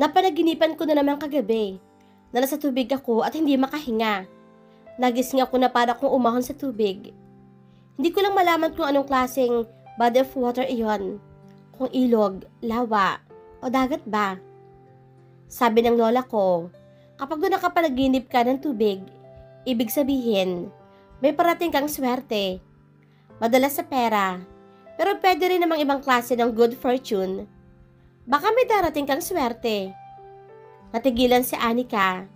Napanaginipan ko na naman kagabi na nasa tubig ako at hindi makahinga. Nagising ako na para kong umahon sa tubig. Hindi ko lang malaman kung anong klaseng body of water iyon. Kung ilog, lawa, o dagat ba. Sabi ng lola ko, kapag doon nakapanaginip ka ng tubig, ibig sabihin, may parating kang swerte. Madalas sa pera, pero pwede rin namang ibang klase ng good fortune. Baka may darating kang swerte. Natigilan si Anika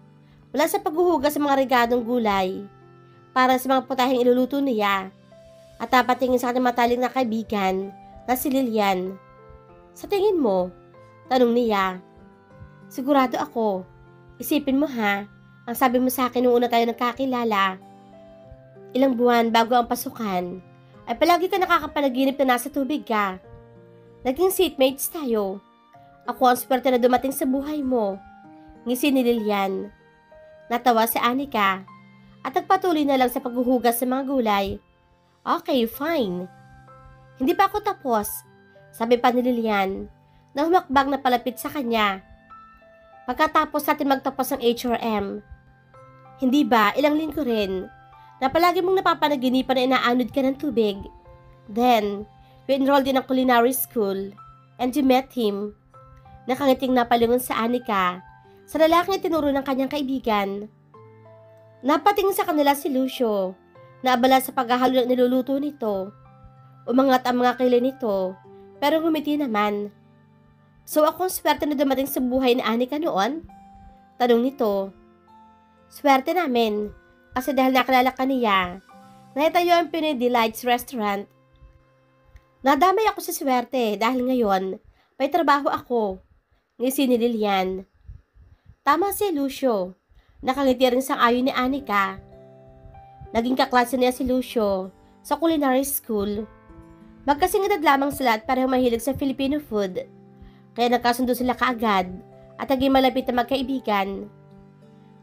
mula sa paghuhugas sa mga regadong gulay para sa mga putahing iluluto niya at napatingin sa kanyang matalik na kaibigan na si Lilian. Sa tingin mo? Tanong niya. Sigurado ako. Isipin mo ha, ang sabi mo sa akin nung una tayo nagkakilala. Ilang buwan bago ang pasukan, ay palagi ka nakakapanaginip na nasa tubig ka. Naging seatmates tayo. Ako ang swerte na dumating sa buhay mo. Ngisi ni Lilian. Natawa si Anika at nagpatuloy na lang sa paghuhugas sa mga gulay. Okay, fine. Hindi pa ako tapos, sabi pa ni Lilian na humakbang na palapit sa kanya. Pagkatapos natin magtapos ng HRM, hindi ba ilang linggo rin na palagi mong napapanaginipan na inaanod ka ng tubig? Then, you enrolled in a culinary school and you met him. Nakangiting napalingon sa Anika sa lalaking tinuro ng kanyang kaibigan. Napatingin sa kanila si Lucio na abala sa paghahalo ng niluluto nito. Umangat ang mga kilay nito pero ngumiti naman. So akong swerte na dumating sa buhay ni Anika noon? Tanong nito. Swerte namin kasi dahil nakilala ka niya, naitayo ang Pinoy Delights Restaurant. Nadamay ako sa swerte dahil ngayon may trabaho ako. Ngisi ni Lilian. Tama si Lucio. Nakangiti rin sang ayon ni Anika. Naging kaklase niya si Lucio sa culinary school. Magkasing edad lamang sila at pareho mahilig sa Filipino food. Kaya nagkasundo sila kaagad at naging malapit na magkaibigan.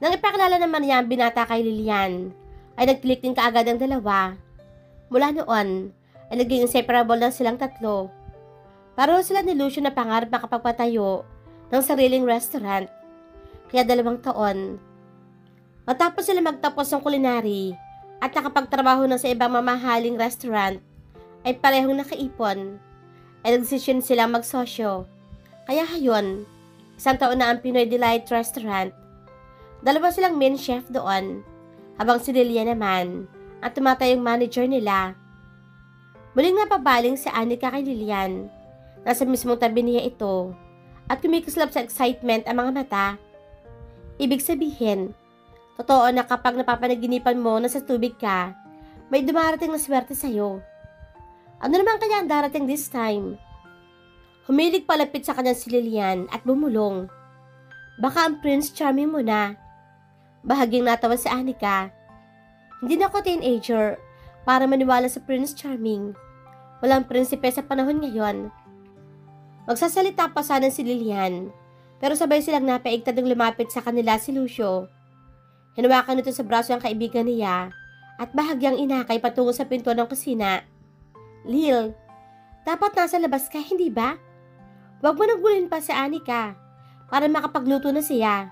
Nang ipakilala naman niya ang binata kay Lilian, ay nag-click din kaagad ang dalawa. Mula noon, ay naging inseparable na silang tatlo. Pareho sila ni Lucio na pangarap makapagpatayo ng sariling restaurant. Kaya 2 taon. Matapos sila magtapos ng culinary at nakapagtrabaho na sa ibang mamahaling restaurant, ay parehong nakaipon. Ay nagdesisyon silang magsosyo. Kaya hayon, 1 taon na ang Pinoy Delight Restaurant. 2 silang main chef doon, habang si Lilia naman ang tumatayong manager nila. Muling napabaling si Anika kay Lilian. Nasa mismong tabi niya ito at kumikislap sa excitement ang mga mata. Ibig sabihin, totoo na kapag napapanaginipan mo na sa tubig ka, may dumarating na swerte sa'yo. Ano naman kaya ang darating this time? Humilig palapit sa kanya si Lilian at bumulong. Baka ang Prince Charming mo na. Bahagyang natawa si Anika. Hindi na ako teenager para maniwala sa Prince Charming. Walang prinsipe sa panahon ngayon. Magsasalita pa sana si Lilian, pero sabay silang napaigtad ng lumapit sa kanila si Lucio. Hinawakan nito sa braso ang kaibigan niya at bahagyang inakay patungo sa pinto ng kusina. Lil, dapat nasa labas ka, hindi ba? Huwag mo nagulin pa si Anika para makapagluto na siya.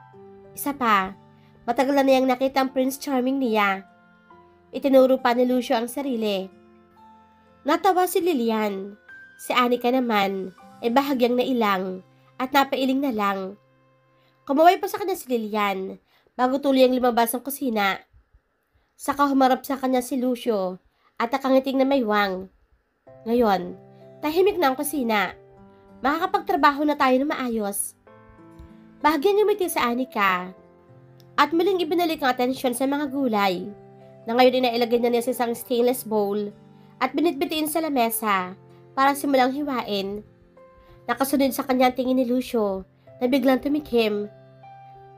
Isa pa, matagal na niyang nakita ang Prince Charming niya. Itinuro pa ni Lucio ang sarili. Natawa si Lilian. Si Anika naman ay bahagyang nailang at napailing na lang. Kumaway pa sa kanya si Lilian bago tuluyang lumabas ng kusina. Saka humarap sa kanya si Lucio at nakangiting na may wang. Ngayon, tahimik na ang kusina. Makakapagtrabaho na tayo na maayos. Bahagyang ngumiti sa Anika at muling ibinalik ang atensyon sa mga gulay na ngayon inailagay na niya sa isang stainless bowl at binitbitiin sa lamesa para simulang hiwain. Nakasunod sa kanya ang tingin ni Lucio na biglang tumikim.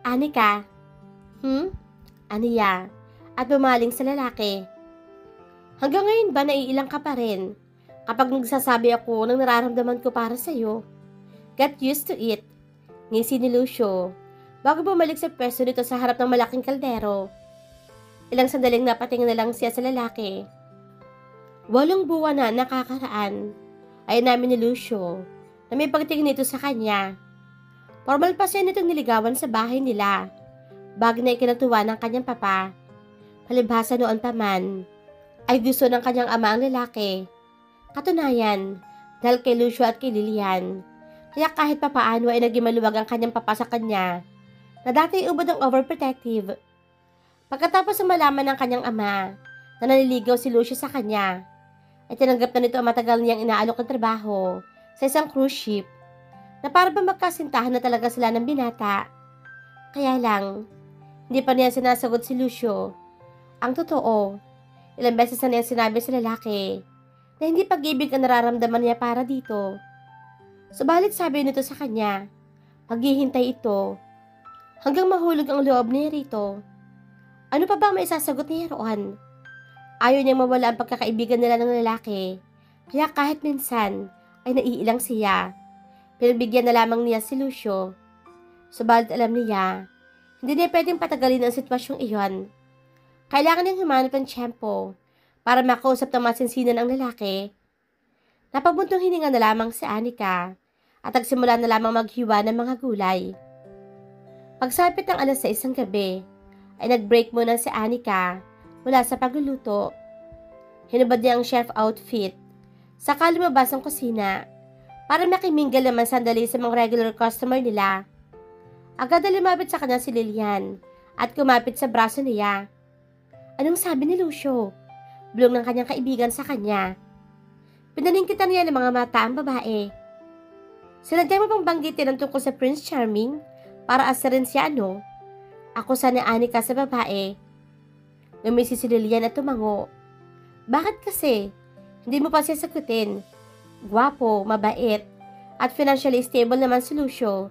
Anika? Aniya at bumaling sa lalaki. Hanggang ngayon ba naiilang ka pa rin kapag nagsasabi ako ng nararamdaman ko para sa'yo? Get used to it. Ngisi ni Lucio bago bumalik sa pwesto nito sa harap ng malaking kaldero. Ilang sandaling napatingin na lang siya sa lalaki. 8 buwan na nakakaraan ay namin ni Lucio na may pagtingin nito sa kanya. Formal pa siya nitong niligawan sa bahay nila. Bagay na ikinatuwa ng kanyang papa. Palibhasa noon pa man, ay gusto ng kanyang ama ang lalaki. Katunayan, dahil kay Lucio at kay Lilian. Kaya kahit papaano ay naging maluwag ang kanyang papa sa kanya, na dati ubod ang overprotective. Pagkatapos ng malaman ng kanyang ama na naniligaw si Lucio sa kanya, ay tinanggap na nito ang matagal niyang inaalok ng trabaho sa isang cruise ship na para ba magkasintahan na talaga sila ng binata. Kaya lang, hindi pa niya sinasagot si Lucio. Ang totoo, ilang beses na niya sinabi sa lalaki na hindi pag-ibig ang nararamdaman niya para dito. Subalit sabi nito sa kanya, maghihintay ito hanggang mahulog ang loob niya rito. Ano pa ba may isasagot niya roon? Ayaw niyang mawala ang pagkakaibigan nila ng lalaki, kaya kahit minsan ay naiilang siya. Pinagbigyan na lamang niya si Lucio. Subalit alam niya, hindi niya pwedeng patagalin ang sitwasyong iyon. Kailangan niyang humanap ng tiyempo para makausap ng masinsinan ang lalaki. Napabuntong hininga na lamang si Anika at nagsimula na lamang maghiwa ng mga gulay. Pagsapit ng 6:00 ng gabi, ay nag-break muna si Anika mula sa pagluluto. Hinubad niya ang chef outfit, saka lumabas ng kusina para makiminggal naman sandali sa mga regular customer nila. Agad na lumapit sa kanya si Lilian at kumapit sa braso niya. Anong sabi ni Lucio? Bulong ng kanyang kaibigan sa kanya. Pinaningkitan niya ng mga mata ang babae. Sinadya mo bang banggitin ang tungkol sa Prince Charming para asarin siya ano? Ako sana Anika sa babae. Ngumisi si Lilian at tumango. Bakit kasi? Hindi mo pa siya sagutin. Gwapo, mabait, at financially stable naman si Lucio.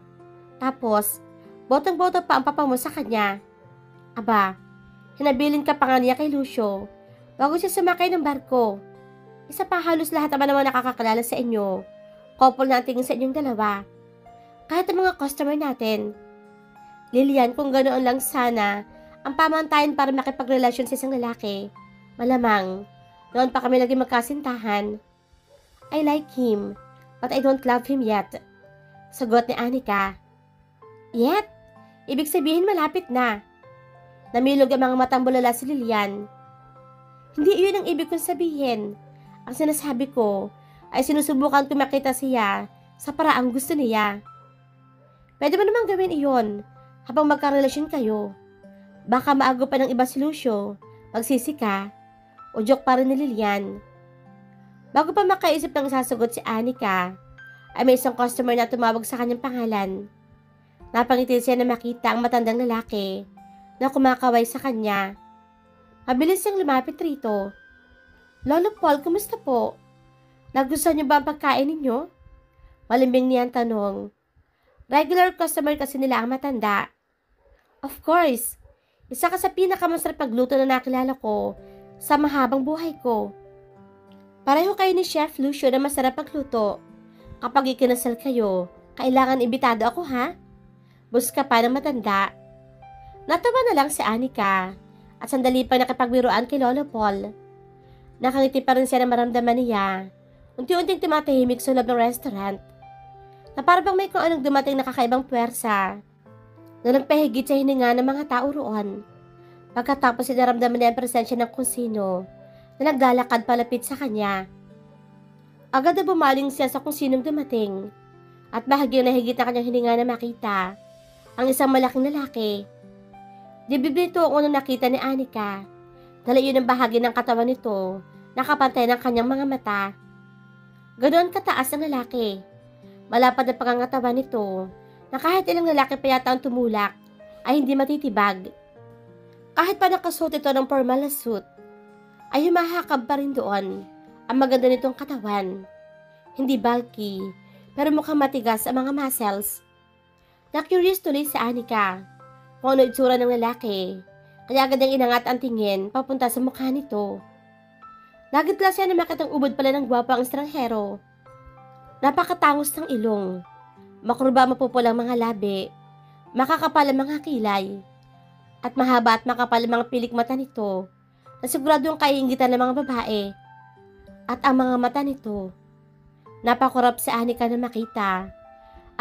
Tapos, botong-boto pa ang papa mo sa kanya. Aba, hinabilin ka pa nga niya kay Lucio bago siya sumakay ng barko. Isa pa halos lahat naman naman nakakakilala sa inyo. Couple na ang tingin sa inyong dalawa. Kahit ang mga customer natin. Lilian, kung ganoon lang sana ang pamantayan para makipagrelasyon sa isang lalaki, malamang noon pa kami naging magkasintahan. I like him, but I don't love him yet. Sagot ni Anika. Yet? Ibig sabihin malapit na. Namilog ang mga matang bulala si Lilian. Hindi iyon ang ibig kong sabihin. Ang sinasabi ko ay sinusubukan ko makita siya sa paraang gusto niya. Pwede mo namang gawin iyon habang magkarelasyon kayo. Baka maago pa ng iba si Lucio, magsisi ka, o joke pa rin ni Lilian. Bago pa makaisip ng sasagot si Anika, ay may isang customer na tumawag sa kanyang pangalan. Napangiti siya na makita ang matandang lalaki na kumakaway sa kanya. Mabilis siyang lumapit rito. Lolo Paul, kumusta po? Nagustuhan niyo ba ang pagkain ninyo? Malimbing niya ang tanong. Regular customer kasi nila ang matanda. Of course, isa ka sa pinakamasarap pagluto na nakilala ko sa mahabang buhay ko. Pareho kayo ni Chef Lucio na masarap pagluto. Kapag ikinasal kayo, kailangan imbitado ako ha? Buska pa ng matanda. Natawa na lang si Anika at sandali pa nakipagbiruan kay Lolo Paul. Nakangiti pa rin siya na maramdaman niya. Unti-unting tumatahimik sa loob ng restaurant. Na para bang may kung anong dumating na kakaibang puwersa na nagpahigit sa hininga ng mga tao roon. Pagkatapos sinaramdaman niya ang presensya ng kung sino na naglalakad palapit sa kanya. Agad na bumaling siya sa kung sinong dumating at bahagyang nahigit na kanyang hininga na makita ang isang malaking lalaki. Dibdib nito ang unang nakita ni Anika. Dala iyon ang bahagi ng katawan nito nakapantay ng kanyang mga mata. Ganoon kataas ang lalaki. Malapad ang pangangatawan nito na kahit ilang lalaki pa yata ang tumulak ay hindi matitibag. Kahit pa nakasuot ito ng formal na suit, ay humahakab pa rin doon ang maganda nitong katawan. Hindi bulky, pero mukhang matigas ang mga muscles. Na-curious tuloy si Anika kung ano itsura ng lalaki, kaya agad ang inangat ang tingin papunta sa mukha nito. Nagitla siya na makitang ubod pala ng gwapo ang estranghero. Napakatangos ng ilong, makurba mapupulang mga labi, makakapal ang mga kilay, at mahaba at makapal ang mga pilik mata nito na siguradong kaiingitan ng mga babae. At ang mga mata nito, napakurap si Anika na makita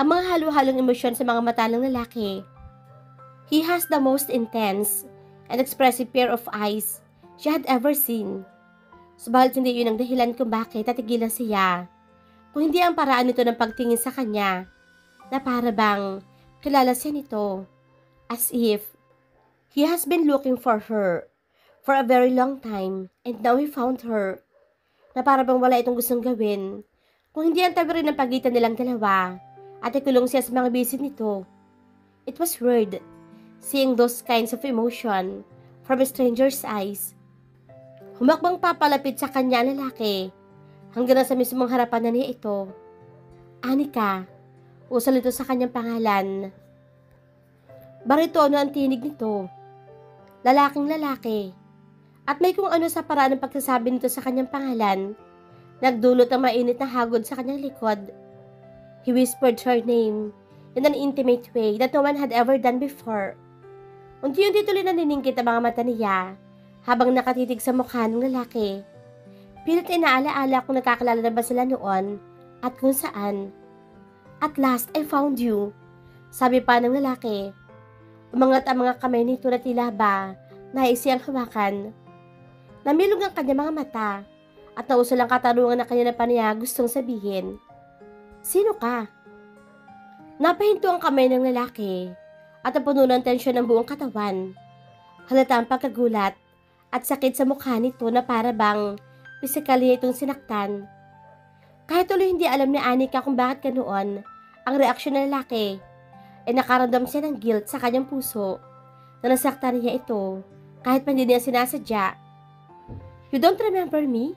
ang mga halo-halong emosyon sa mga mata ng lalaki. He has the most intense and expressive pair of eyes she had ever seen. Subalit hindi yun ang dahilan kung bakit natigilan siya. Kung hindi ang paraan nito ng pagtingin sa kanya, na para bang kilala siya nito. As if he has been looking for her for a very long time and now he found her. Na para bang wala itong gustong gawin. Kung hindi ang tabi rin ng pagitan nilang dalawa at ikulong siya sa mga bisit nito. It was weird seeing those kinds of emotion from a stranger's eyes. Humakbang papalapit sa kanya ang lalaki hanggang sa mismong harapan na niya ito. Anika, usal ito sa kanyang pangalan. Baritono ang tinig nito. Lalaking lalaki. At may kung ano sa paraan ng pagsasabi nito sa kanyang pangalan, nagdulot ang mainit na hagod sa kanyang likod. He whispered her name in an intimate way that no one had ever done before. Unti-unti tuloy naniningkit ang mga mata niya habang nakatitig sa mukha ng lalaki. Pilit inaala-ala kung nakakilala na ba sila noon at kung saan. At last, I found you, sabi pa ng lalaki. Umangat ang mga kamay nito na tila ba nais siyang hawakan. Namilog ang kanyang mga mata at nausol ang katarungan na kanya na pa niya gustong sabihin. Sino ka? Napahinto ang kamay ng lalaki at napuno ng tensyon ng buong katawan. Halata ang pagkagulat at sakit sa mukha nito na para bang pisikali itong sinaktan. Kahit tuloy hindi alam ni Anika kung bakit ganoon ang reaksyon ng lalaki, ay nakaramdam siya ng guilt sa kanyang puso na nasaktan niya ito kahit pa hindi niya sinasadya. You don't remember me?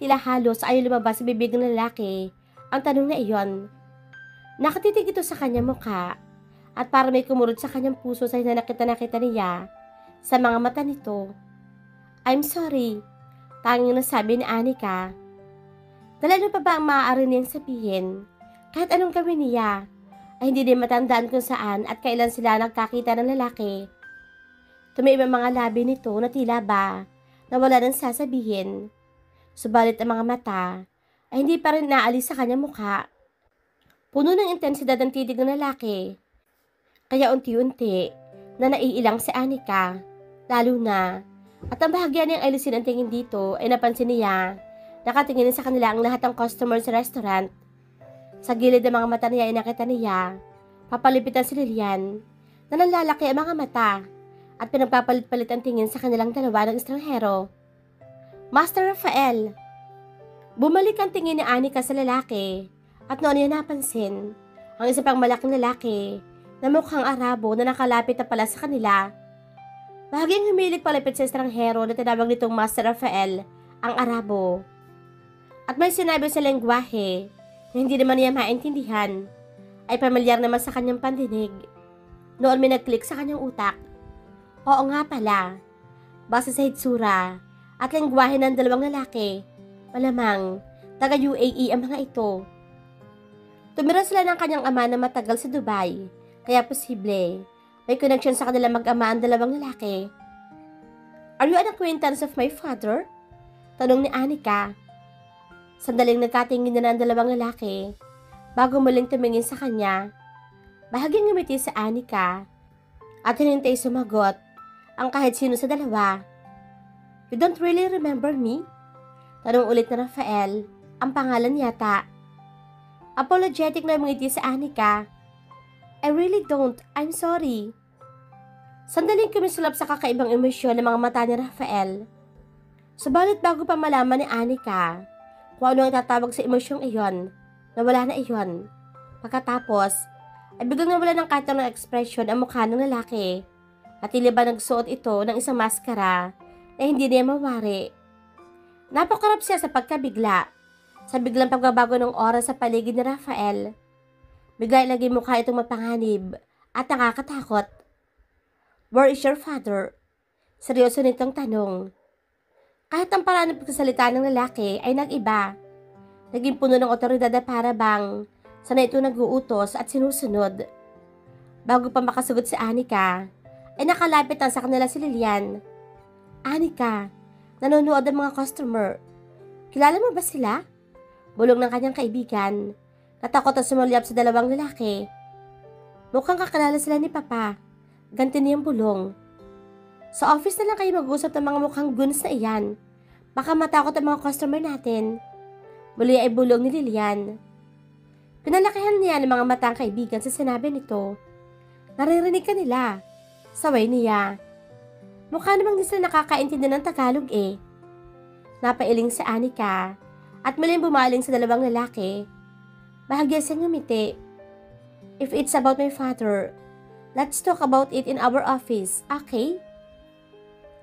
Tila halos ayaw lumabas sa bibig ng lalaki ang tanong na iyon. Nakatitig ito sa kanyang mukha at para may kumurot sa kanyang puso sa hinanakita-nakita niya sa mga mata nito. I'm sorry, tanging nasabi ni Anika. Dahil pa ba ang maaari niyang sabihin? Kahit anong gawin niya, ay hindi din matandaan kung saan at kailan sila nagkakita ng lalaki. Tumiib ang mga labi nito na tila ba na wala nang sasabihin. Subalit ang mga mata ay hindi pa rin naalis sa kanyang mukha. Puno ng intensidad ang titig ng lalaki. Kaya unti-unti na naiilang si Anika, lalo na. At ang bahagya niyang alisin ang tingin dito ay napansin niya. Nakatingin sa kanila ang lahat ng customer sa restaurant. Sa gilid ng mga mata niya ay nakita niya. Papalipitan si Lilian na nalalaki ang mga mata at pinagpapalit-palit ang tingin sa kanilang dalawa ng estranghero. Master Rafael! Bumalik ang tingin ni Anika sa lalaki at noon niya napansin ang isa pang malaking lalaki na mukhang Arabo na nakalapit na pala sa kanila. Bahagyang humilig palapit sa estranghero na tinawag nitong Master Rafael ang Arabo. At may sinabi sa lengguwahe na hindi naman niya maintindihan ay pamilyar naman sa kanyang pandinig. Noon may nag-click sa kanyang utak. Oo nga pala, base sa hitsura at lengguwahe ng dalawang lalaki, malamang taga UAE ang mga ito. Tumira sila ng kanyang ama na matagal sa Dubai, kaya posible may connection sa kanilang mag-ama ang dalawang lalaki. Are you an acquaintance of my father? Tanong ni Anika. Sandaling nagkatingin na ang dalawang lalaki bago muling tumingin sa kanya. Bahagyang ngumiti sa Anika at hinintay sumagot ang kahit sino sa dalawa. You don't really remember me? Tanong ulit na Rafael, ang pangalan yata. Apologetic na ngumiti sa Anika. I really don't, I'm sorry. Sandaling kumisulap sa kakaibang emosyon ng mga mata ni Rafael. Subalit bago pa malaman ni Anika kung ano ang tatawag sa emosyong iyon, nawala na iyon. Pagkatapos, ay biglang nawala ng kahit ng ekspresyon ang mukha ng lalaki at tila ba nagsuot ito ng isang maskara na hindi niya mawari. Napakarap siya sa pagkabigla, sa biglang pagbabago ng oras sa paligid ni Rafael. Bigla ilagay mukha itong mapanganib at nakakatakot. Where is your father? Seryoso nitong tanong. Kahit ang paraan ng pagsasalita ng lalaki ay nag-iba. Naging puno ng otoridad na para bang sana ito nag-uutos at sinusunod. Bago pa makasagot si Anika, ay nakalapit na sa kanila si Lilian. Anika, nanonood ang mga customer. Kilala mo ba sila? Bulong ng kanyang kaibigan. Natakot na sumulyap sa dalawang lalaki. Mukhang kakilala sila ni Papa. Ganti niyang bulong. Sa office na lang kayo mag-usap ng mga mukhang goons na iyan. Baka matakot ang mga customer natin. Muli ay bulong ni Lilian. Pinalakihan niya ng mga matang kaibigan sa sinabi nito. Naririnig ka nila. Saway niya. Mukha namang di sila nakakaintindi ng Tagalog eh. Napailing si Anika at muling bumaling sa dalawang lalaki. Bahagya siyang ngumiti. If it's about my father, let's talk about it in our office, okay?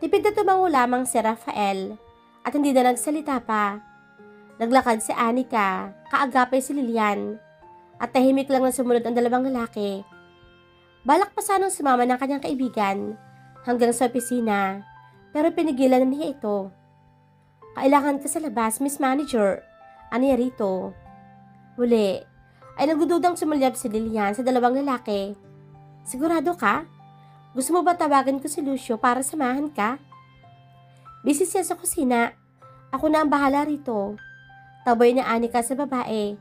Tipid na tumango lamang si Rafael at hindi na nagsalita pa. Naglakad si Anika, kaagapay si Lilian at tahimik lang na sumunod ang dalawang lalaki. Balak pa sanang sumama ng kanyang kaibigan hanggang sa opisina pero pinigilan na niya ito. Kailangan ka sa labas, Miss Manager. Ano niya rito? Muli, ay nagdududang sumulyap si Lilian sa dalawang lalaki. Sigurado ka? Gusto mo ba tawagan ko si Lucio para samahan ka? Busy siya sa kusina. Ako na ang bahala rito. Taboy na Anika sa babae.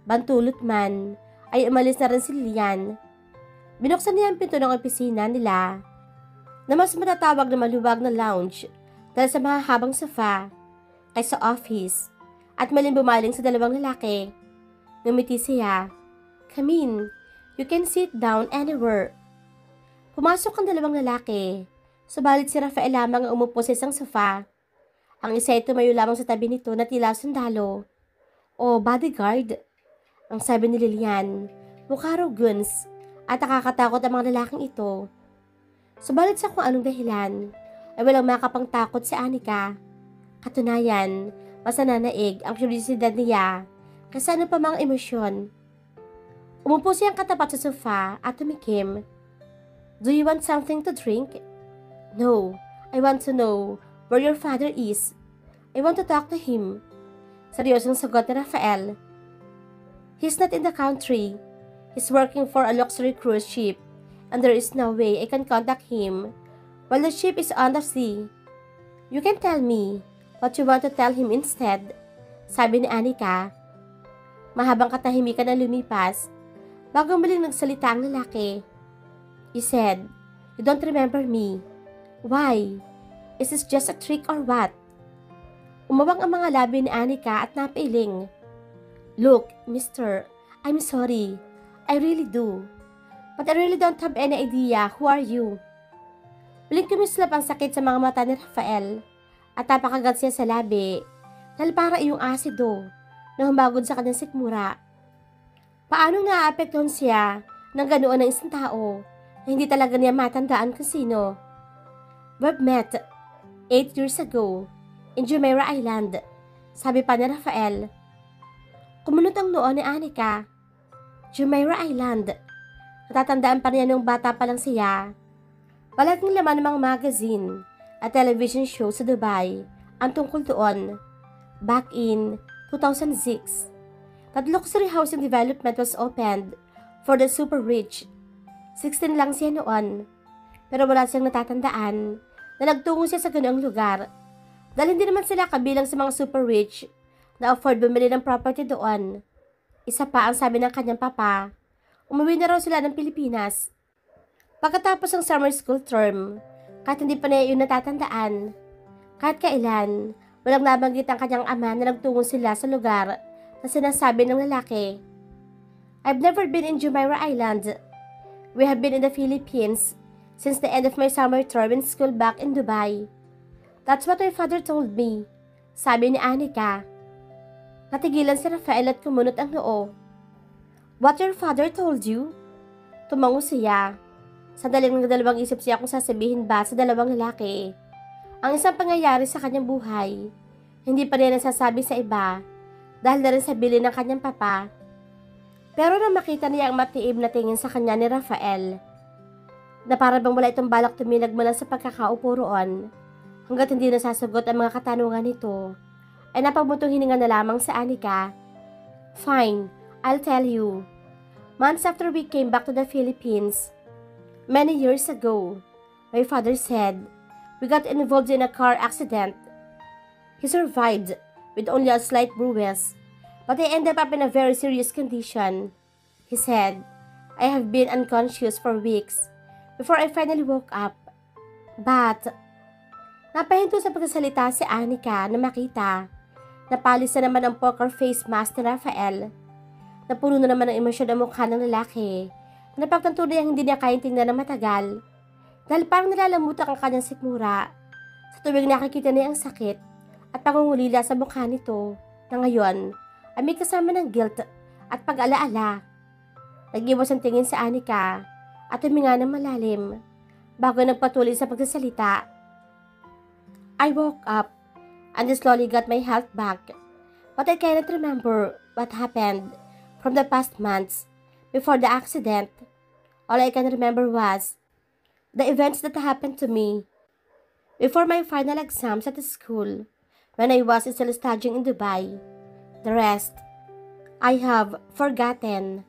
Bantulot man, ay umalis na rin si Lilian. Binuksan niya ang pinto ng opisina nila na mas matatawag na maluwag na lounge dahil sa mahahabang sofa kaysa office at maling bumaling sa dalawang lalaki. Ngumiti siya. Come in. You can sit down anywhere. Pumasok ang dalawang lalaki. Subalit si Rafael lamang ang umupo sa isang sofa. Ang isa ay tumayo lamang sa tabi nito na tila sundalo. O bodyguard. Ang sabi ni Lilian. Mukha raw goons at nakakatakot ang mga lalaking ito. Subalit sa kung anong dahilan ay walang makapangtakot si Anika. Katunayan, mas nananaig ang kuryosidad niya kasi ano pa mga emosyon. Umupo siyang katapat sa sofa at tumikim. Do you want something to drink? No, I want to know where your father is. I want to talk to him. Seryosong sagot ni Rafael. He's not in the country. He's working for a luxury cruise ship and there is no way I can contact him while the ship is on the sea. You can tell me what you want to tell him instead, sabi ni Anika. Mahabang katahimikan na lumipas bago muling nagsalita ang lalaki. He said, you don't remember me. Why? Is this just a trick or what? Umawang ang mga labi ni Anika at napailing. Look, mister, I'm sorry. I really do. But I really don't have any idea who are you. Muling kumislap ang sakit sa mga mata ni Rafael at napakagat siya sa labi dahil para iyong asido na humagod sa kanyang sikmura. Paano naaapektuhan siya ng ganoon ng isang tao na hindi talaga niya matandaan kung sino? We've met 8 years ago in Jumeirah Island, sabi pa ni Rafael. Kumunot ang noo ni Anika. Jumeirah Island. Natatandaan pa niya nung bata pa lang siya. Palaging laman ng mga magazine at television show sa Dubai ang tungkol doon. Back in 2006, that luxury housing development was opened for the super rich. 16 lang siya noon, pero wala siyang natatandaan na nagtungo siya sa ganoong lugar dahil hindi naman sila kabilang sa mga super rich na afford bumili ng property doon. Isa pa ang sabi ng kanyang papa, umuwi na raw sila ng Pilipinas. Pagkatapos ng summer school term, kahit hindi pa niya yun natatandaan, kahit kailan, walang nabanggit ang kanyang ama na nagtungo sila sa lugar na sinasabi ng lalaki. I've never been in Jumeirah Island. We have been in the Philippines since the end of my summer term in school back in Dubai. That's what my father told me, sabi ni Anika. Natigilan si Rafael at kumunot ang noo. What your father told you? Tumango siya. Sandaling nagdalawang isip siya kung sasabihin ba sa dalawang lalaki ang isang pangyayari sa kanyang buhay. Hindi pa rin nasasabi sa iba dahil na rin sa bilin ng kanyang papa. Pero nang makita niya ang matiib na tingin sa kanya ni Rafael, na para bang wala itong balak tuminag mula sa pagkakaupo roon, hanggat hindi nasasagot ang mga katanungan nito, ay napabutong hininga na lamang sa Anika. Fine, I'll tell you. Months after we came back to the Philippines, many years ago, my father said, we got involved in a car accident. He survived with only a slight bruise, But I ended up in a very serious condition. He said, I have been unconscious for weeks before I finally woke up. But, napahinto sa pagsasalita si Anika na makita. Napalis na naman ang poker face mask ni Rafael. Napuno na naman ng emosyon ang mukha ng lalaki. Napagtantunay ang hindi niya kayang tingnan ng matagal. Dahil parang nalalamutak ang kanyang sikmura. Sa tuwing nakikita niya ang sakit at pangungulila sa mukha nito na ngayon ay may kasama ng guilt at pag-alaala. Nag-iwas ang tingin sa Anika at huminga ng malalim bago nagpatuloy sa pagsasalita. I woke up and slowly got my health back, but I cannot remember what happened from the past months before the accident. All I can remember was the events that happened to me before my final exams at the school when I was still studying in Dubai. The rest, I have forgotten.